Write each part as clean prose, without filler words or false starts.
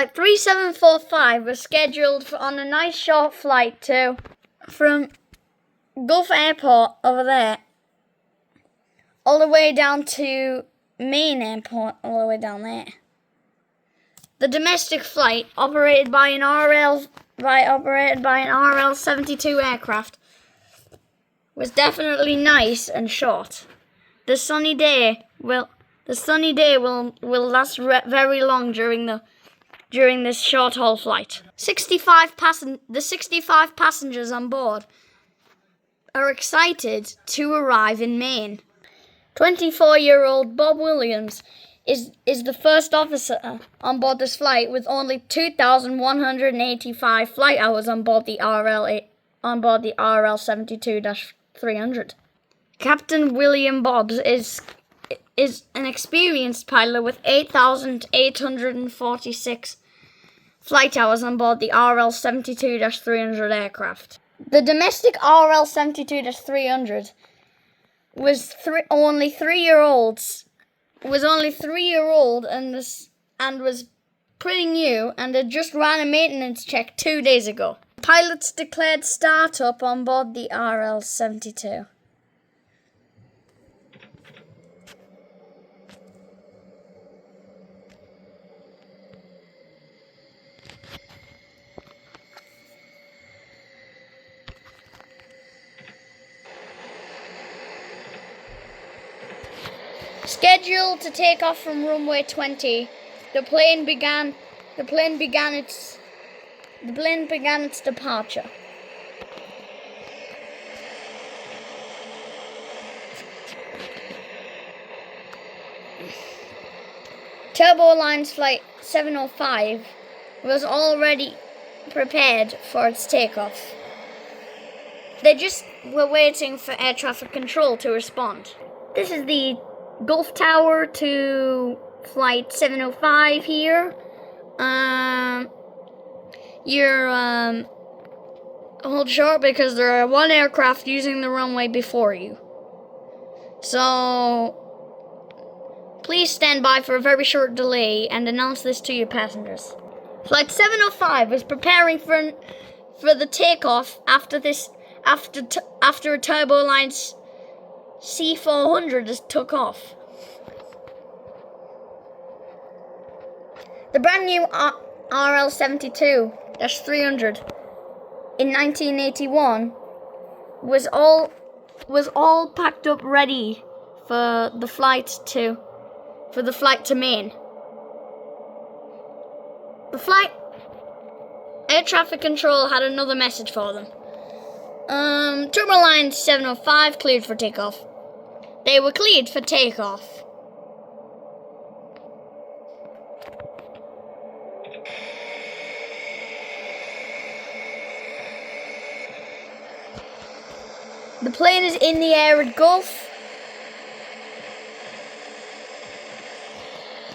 Flight 3745 was scheduled on a nice short flight from Gulf Airport over there all the way down to Main Airport, all the way down there. The domestic flight, operated by an RL-72 aircraft, was definitely nice and short. The sunny day will last very long during this short haul flight. The 65 passengers on board are excited to arrive in Maine. 24-year-old Bob Williams is the first officer on board this flight, with only 2,185 flight hours on board the RL-72-300. Captain William Bobbs is an experienced pilot with 8,846 flight hours on board the RL-72-300 aircraft. The domestic RL-72-300 was only 3-year-old and was pretty new and had just ran a maintenance check 2 days ago. Pilots declared startup on board the RL-72. Scheduled to take off from runway 20, the plane began its departure. Turboline's Flight 705 was already prepared for its takeoff. They just were waiting for air traffic control to respond. This is the Gulf Tower to Flight 705 here. Hold short because there are one aircraft using the runway before you. So please stand by for a very short delay and announce this to your passengers. Flight 705 was preparing for the takeoff after a Turboline's C400 took off. The brand new RL-72-300 in 1981 was all packed up ready for the flight to Maine. The flight air traffic control had another message for them. Turboline 705 cleared for takeoff. They were cleared for takeoff. The plane is in the air at Gulf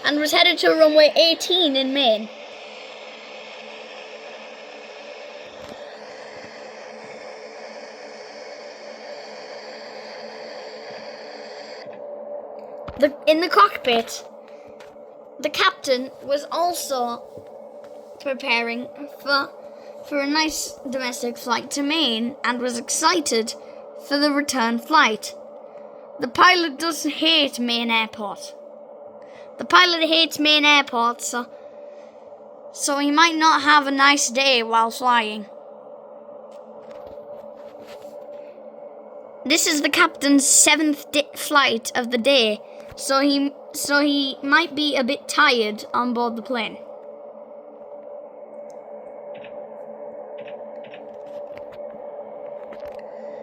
and was headed to runway 18 in Maine. In the cockpit, the captain was also preparing for a nice domestic flight to Maine and was excited for the return flight. The pilot does hate Maine Airport. So he might not have a nice day while flying. This is the captain's 7th flight of the day, so he might be a bit tired on board the plane.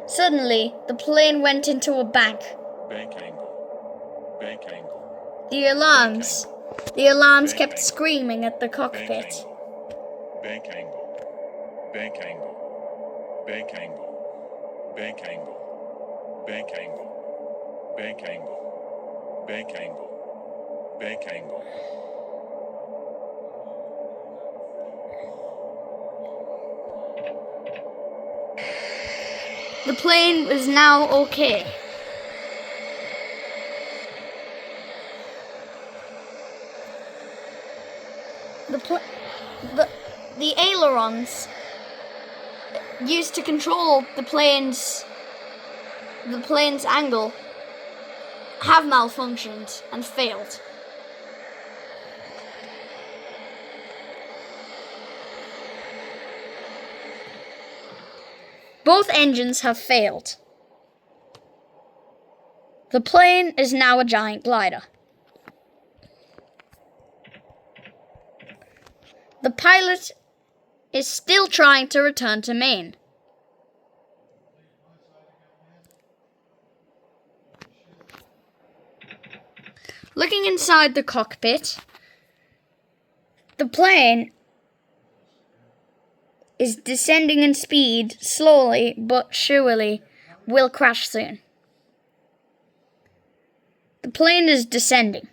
Suddenly, the plane went into a bank. Bank angle. The alarms kept screaming at the cockpit. Bank angle. Bank angle. Bank angle. Bank angle. Bank angle. Bank angle. Bank angle. Bank angle. The plane was now okay. the ailerons used to control the plane's angle have malfunctioned and failed. Both engines have failed. The plane is now a giant glider. The pilot is still trying to return to Maine. Looking inside the cockpit, the plane is descending in speed, slowly but surely will crash soon. The plane is descending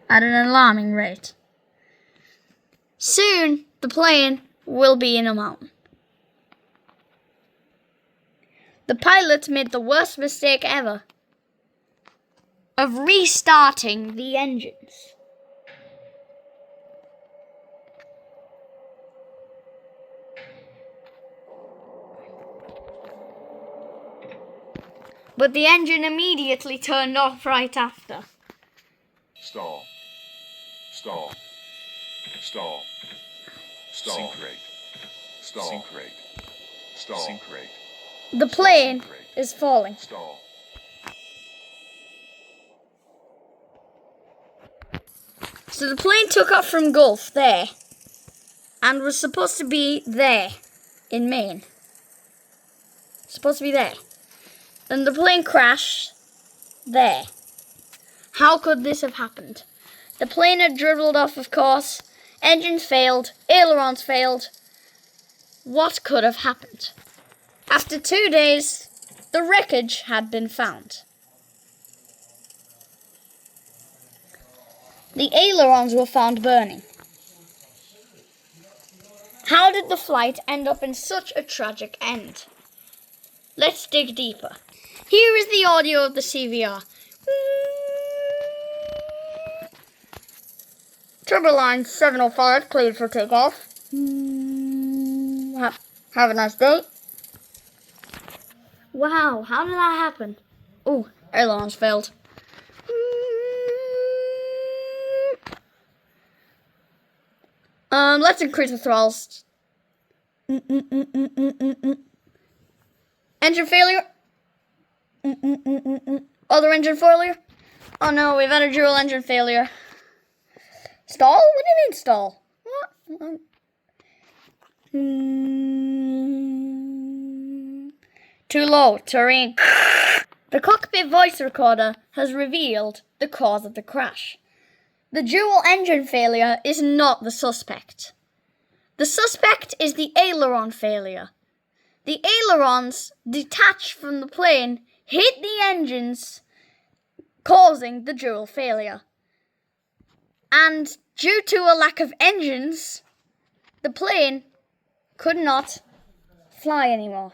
at an alarming rate. Soon, the plane will be in a mountain. The pilot made the worst mistake ever of restarting the engines. But the engine immediately turned off right after. Stall. Stall. Stall. Stall. Sink rate. Stall. Sink rate. Stall. Sink rate. The plane is falling. Stall. So the plane took off from Gulf there and was supposed to be there in Maine. Supposed to be there. Then the plane crashed there. How could this have happened? The plane had dribbled off, of course. Engines failed. Ailerons failed. What could have happened? After 2 days, the wreckage had been found. The ailerons were found burning. How did the flight end up in such a tragic end? Let's dig deeper. Here is the audio of the CVR. Turboline 705 cleared for takeoff. Have a nice day. Wow, how did that happen? Oh, ailerons failed. Let's increase the throttles. Engine failure. Other engine failure. Oh no, we've had a dual engine failure. Stall? What do you mean stall? What? Too low. Terrain. The cockpit voice recorder has revealed the cause of the crash. The dual engine failure is not the suspect. The suspect is the aileron failure. The ailerons detached from the plane hit the engines, causing the dual failure. And due to a lack of engines, the plane could not fly anymore.